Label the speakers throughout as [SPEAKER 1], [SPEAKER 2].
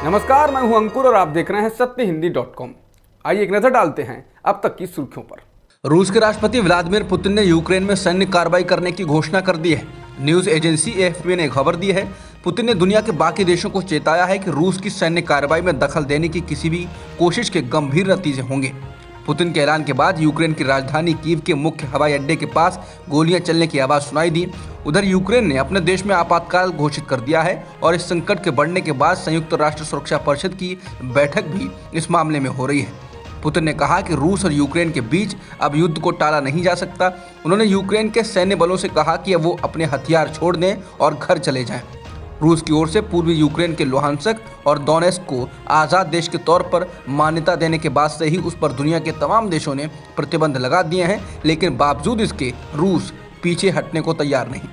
[SPEAKER 1] नमस्कार, मैं हूं अंकुर और आप देख रहे हैं सत्यहिंदी.com। आइए एक नजर डालते हैं अब तक की सुर्खियों पर।
[SPEAKER 2] रूस के राष्ट्रपति व्लादिमीर पुतिन ने यूक्रेन में सैन्य कार्रवाई करने की घोषणा कर दी है। न्यूज एजेंसी एएफपी ने खबर दी है। पुतिन ने दुनिया के बाकी देशों को चेताया है कि रूस की सैन्य कार्रवाई में दखल देने की किसी भी कोशिश के गंभीर नतीजे होंगे। पुतिन के ऐलान के बाद यूक्रेन की राजधानी कीव के मुख्य हवाई अड्डे के पास गोलियां चलने की आवाज सुनाई दी। उधर यूक्रेन ने अपने देश में आपातकाल घोषित कर दिया है और इस संकट के बढ़ने के बाद संयुक्त राष्ट्र सुरक्षा परिषद की बैठक भी इस मामले में हो रही है। पुतिन ने कहा कि रूस और यूक्रेन के बीच अब युद्ध को टाला नहीं जा सकता। उन्होंने यूक्रेन के सैन्य बलों से कहा कि वो अपने हथियार छोड़ दें और घर चले जाएं। रूस की ओर से पूर्वी यूक्रेन के लुहांस्क और दोनेत्स्क को आज़ाद देश के तौर पर मान्यता देने के बाद से ही उस पर दुनिया के तमाम देशों ने प्रतिबंध लगा दिए हैं, लेकिन बावजूद इसके रूस पीछे हटने को तैयार नहीं।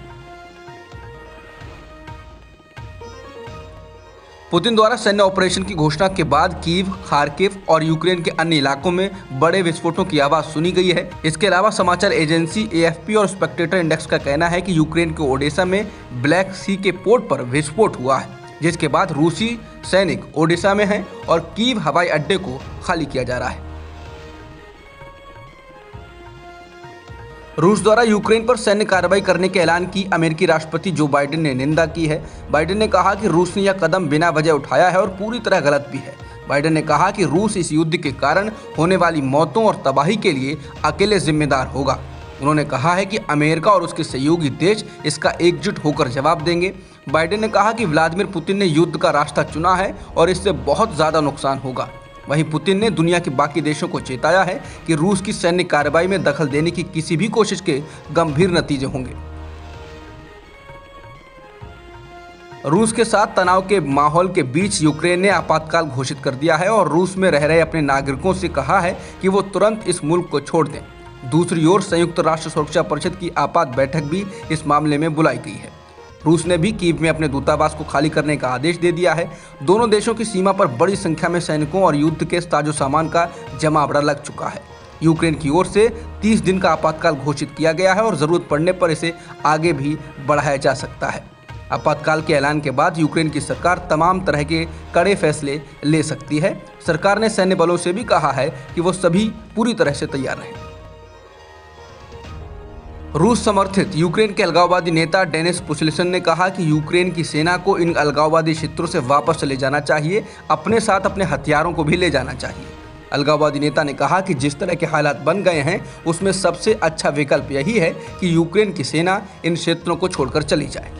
[SPEAKER 2] पुतिन द्वारा सैन्य ऑपरेशन की घोषणा के बाद कीव, खार्किव और यूक्रेन के अन्य इलाकों में बड़े विस्फोटों की आवाज सुनी गई है। इसके अलावा समाचार एजेंसी एएफपी और स्पेक्टेटर इंडेक्स का कहना है कि यूक्रेन के ओडेसा में ब्लैक सी के पोर्ट पर विस्फोट हुआ है, जिसके बाद रूसी सैनिक ओडेसा में हैं और कीव हवाई अड्डे को खाली किया जा रहा है। रूस द्वारा यूक्रेन पर सैन्य कार्रवाई करने के ऐलान की अमेरिकी राष्ट्रपति जो बाइडेन ने निंदा की है। बाइडेन ने कहा कि रूस ने यह कदम बिना वजह उठाया है और पूरी तरह गलत भी है। बाइडेन ने कहा कि रूस इस युद्ध के कारण होने वाली मौतों और तबाही के लिए अकेले जिम्मेदार होगा। उन्होंने कहा है कि अमेरिका और उसके सहयोगी देश इसका एकजुट होकर जवाब देंगे। बाइडेन ने कहा कि व्लादिमीर पुतिन ने युद्ध का रास्ता चुना है और इससे बहुत ज़्यादा नुकसान होगा। वहीं पुतिन ने दुनिया के बाकी देशों को चेताया है कि रूस की सैन्य कार्रवाई में दखल देने की किसी भी कोशिश के गंभीर नतीजे होंगे। रूस के साथ तनाव के माहौल के बीच यूक्रेन ने आपातकाल घोषित कर दिया है और रूस में रह रहे अपने नागरिकों से कहा है कि वो तुरंत इस मुल्क को छोड़ दें। दूसरी ओर संयुक्त राष्ट्र सुरक्षा परिषद की आपात बैठक भी इस मामले में बुलाई गई है। रूस ने भी कीव में अपने दूतावास को खाली करने का आदेश दे दिया है। दोनों देशों की सीमा पर बड़ी संख्या में सैनिकों और युद्ध के साजो सामान का जमावड़ा लग चुका है। यूक्रेन की ओर से 30 दिन का आपातकाल घोषित किया गया है और जरूरत पड़ने पर इसे आगे भी बढ़ाया जा सकता है। आपातकाल के ऐलान के बाद यूक्रेन की सरकार तमाम तरह के कड़े फैसले ले सकती है। सरकार ने सैन्य बलों से भी कहा है कि वो सभी पूरी तरह से तैयार रहें। रूस समर्थित यूक्रेन के अलगाववादी नेता डेनिस पुशलिसन ने कहा कि यूक्रेन की सेना को इन अलगाववादी क्षेत्रों से वापस चले जाना चाहिए, अपने साथ अपने हथियारों को भी ले जाना चाहिए। अलगाववादी नेता ने कहा कि जिस तरह के हालात बन गए हैं उसमें सबसे अच्छा विकल्प यही है कि यूक्रेन की सेना इन क्षेत्रों को छोड़कर चली जाए।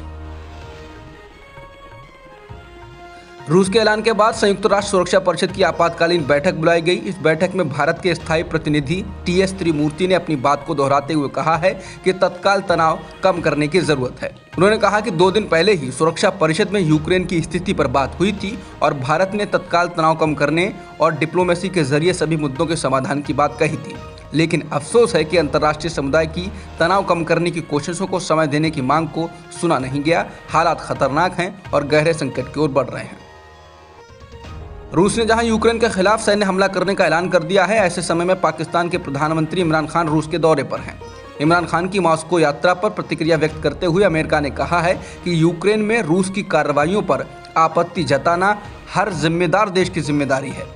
[SPEAKER 2] रूस के ऐलान के बाद संयुक्त राष्ट्र सुरक्षा परिषद की आपातकालीन बैठक बुलाई गई। इस बैठक में भारत के स्थायी प्रतिनिधि टीएस त्रिमूर्ति ने अपनी बात को दोहराते हुए कहा है कि तत्काल तनाव कम करने की जरूरत है। उन्होंने कहा कि 2 दिन पहले ही सुरक्षा परिषद में यूक्रेन की स्थिति पर बात हुई थी और भारत ने तत्काल तनाव कम करने और डिप्लोमेसी के जरिए सभी मुद्दों के समाधान की बात कही थी, लेकिन अफसोस है कि अंतर्राष्ट्रीय समुदाय की तनाव कम करने की कोशिशों को समय देने की मांग को सुना नहीं गया। हालात खतरनाक हैं और गहरे संकट की ओर बढ़ रहे हैं। रूस ने जहां यूक्रेन के खिलाफ सैन्य हमला करने का ऐलान कर दिया है, ऐसे समय में पाकिस्तान के प्रधानमंत्री इमरान खान रूस के दौरे पर हैं। इमरान खान की मॉस्को यात्रा पर प्रतिक्रिया व्यक्त करते हुए अमेरिका ने कहा है कि यूक्रेन में रूस की कार्रवाइयों पर आपत्ति जताना हर जिम्मेदार देश की जिम्मेदारी है।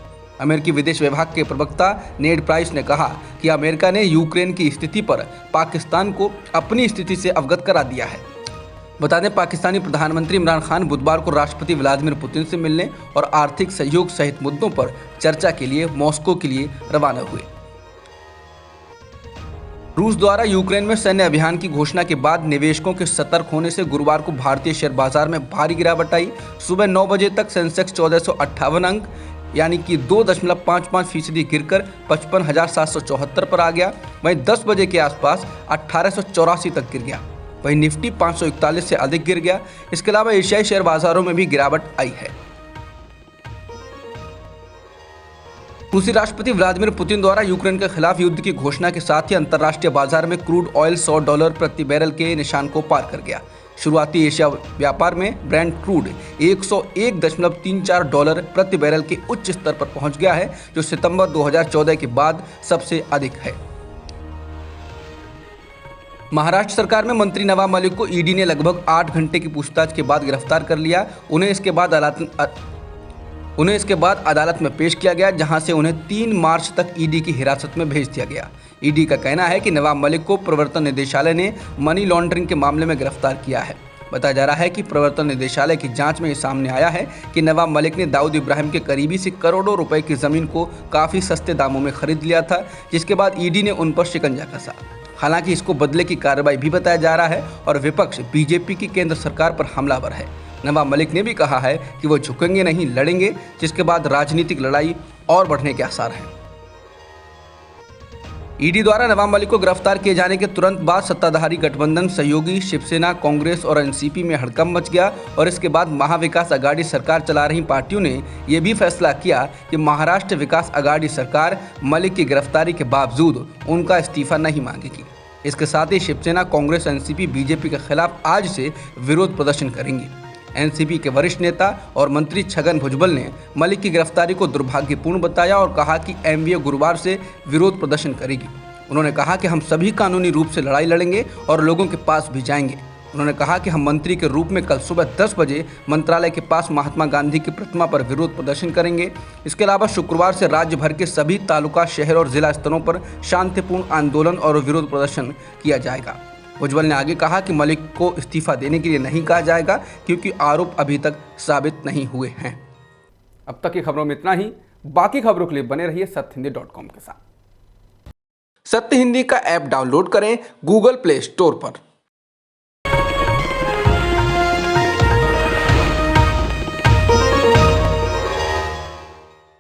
[SPEAKER 2] अमेरिकी विदेश विभाग के प्रवक्ता नेड प्राइस ने कहा कि अमेरिका ने यूक्रेन की स्थिति पर पाकिस्तान को अपनी स्थिति से अवगत करा दिया है। बता दें, पाकिस्तानी प्रधानमंत्री इमरान खान बुधवार को राष्ट्रपति व्लादिमीर पुतिन से मिलने और आर्थिक सहयोग सहित मुद्दों पर चर्चा के लिए मॉस्को के लिए रवाना हुए। रूस द्वारा यूक्रेन में सैन्य अभियान की घोषणा के बाद निवेशकों के सतर्क होने से गुरुवार को भारतीय शेयर बाजार में भारी गिरावट आई। सुबह 9 बजे तक सेंसेक्स 1458 अंक यानी कि 2.55% गिरकर 55,774 पर आ गया। वहीं 10 बजे के आसपास 1884 तक गिर गया। वहीं निफ्टी 541 से अधिक गिर गया। इसके अलावा एशियाई शेयर बाजारों में भी गिरावट आई है। रूसी राष्ट्रपति व्लादिमीर पुतिन द्वारा यूक्रेन के खिलाफ युद्ध की घोषणा के साथ ही अंतर्राष्ट्रीय बाजार में क्रूड ऑयल $100 प्रति बैरल के निशान को पार कर गया। शुरुआती एशिया व्यापार में ब्रेंट क्रूड $101.34 प्रति बैरल के उच्च स्तर पर पहुंच गया है, जो सितंबर 2014 के बाद सबसे अधिक है। महाराष्ट्र सरकार में मंत्री नवाब मलिक को ईडी ने लगभग 8 घंटे की पूछताछ के बाद गिरफ्तार कर लिया। उन्हें इसके बाद उन्हें इसके बाद अदालत में पेश किया गया, जहां से उन्हें 3 मार्च तक ईडी की हिरासत में भेज दिया गया। ईडी का कहना है कि नवाब मलिक को प्रवर्तन निदेशालय ने मनी लॉन्ड्रिंग के मामले में गिरफ्तार किया है। बताया जा रहा है कि प्रवर्तन निदेशालय की जांच में ये सामने आया है कि नवाब मलिक ने दाऊद इब्राहिम के करीबी से करोड़ों रुपए की जमीन को काफ़ी सस्ते दामों में खरीद लिया था, जिसके बाद ईडी ने उन पर शिकंजा कसा। हालांकि इसको बदले की कार्रवाई भी बताया जा रहा है और विपक्ष बीजेपी की केंद्र सरकार पर हमलावर है। नवाब मलिक ने भी कहा है कि वो झुकेंगे नहीं, लड़ेंगे, जिसके बाद राजनीतिक लड़ाई और बढ़ने के आसार हैं। ईडी द्वारा नवाब मलिक को गिरफ्तार किए जाने के तुरंत बाद सत्ताधारी गठबंधन सहयोगी शिवसेना, कांग्रेस और एनसीपी में हड़कंप मच गया और इसके बाद महाविकास अघाड़ी सरकार चला रही पार्टियों ने यह भी फैसला किया कि महाराष्ट्र विकास अघाड़ी सरकार मलिक की गिरफ्तारी के बावजूद उनका इस्तीफा नहीं मांगेगी। इसके साथ ही शिवसेना, कांग्रेस, एनसीपी बीजेपी के खिलाफ आज से विरोध प्रदर्शन करेंगी। एनसीपी के वरिष्ठ नेता और मंत्री छगन भुजबल ने मलिक की गिरफ्तारी को दुर्भाग्यपूर्ण बताया और कहा कि एमवीए गुरुवार से विरोध प्रदर्शन करेगी। उन्होंने कहा कि हम सभी कानूनी रूप से लड़ाई लड़ेंगे और लोगों के पास भी जाएंगे। उन्होंने कहा कि हम मंत्री के रूप में कल सुबह 10 बजे मंत्रालय के पास महात्मा गांधी की प्रतिमा पर विरोध प्रदर्शन करेंगे। इसके अलावा शुक्रवार से राज्य भर के सभी तालुका, शहर और जिला स्तरों पर शांतिपूर्ण आंदोलन और विरोध प्रदर्शन किया जाएगा। भुजबल ने आगे कहा कि मलिक को इस्तीफा देने के लिए नहीं कहा जाएगा क्योंकि आरोप अभी तक साबित नहीं हुए हैं।
[SPEAKER 1] अब तक की खबरों में इतना ही। बाकी खबरों के लिए बने रहिए सत्यहिंदी.com के साथ।
[SPEAKER 2] सत्य हिंदी का ऐप डाउनलोड करें गूगल प्ले स्टोर पर।